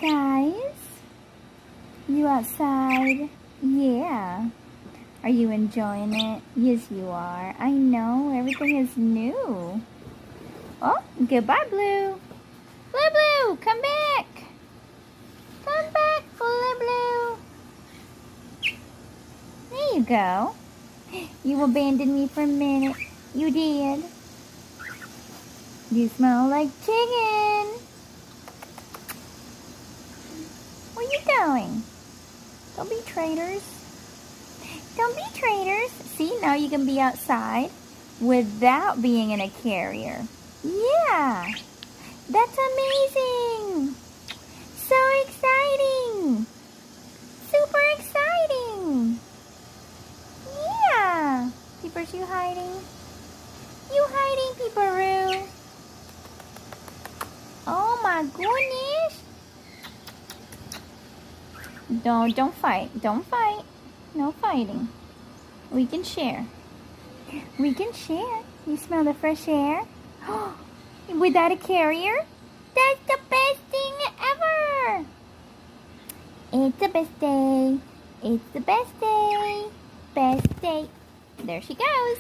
guys. You outside? Yeah. Are you enjoying it? Yes, you are. I know. Everything is new. Oh, goodbye, Blue. Blue, come back. Come back, Blue. There you go. You abandoned me for a minute. You did. You smell like chicken. What are you doing? Don't be traitors. Don't be traitors. See, now you can be outside without being in a carrier. Yeah. That's amazing. So exciting. Super exciting. Yeah. Peepers, you hiding? You hiding, Peeperoo? Oh my goodness. Don't fight. Don't fight. No fighting. We can share. We can share. You smell the fresh air? Without a carrier? That's the best thing ever. It's the best day. It's the best day. Best day. There she goes.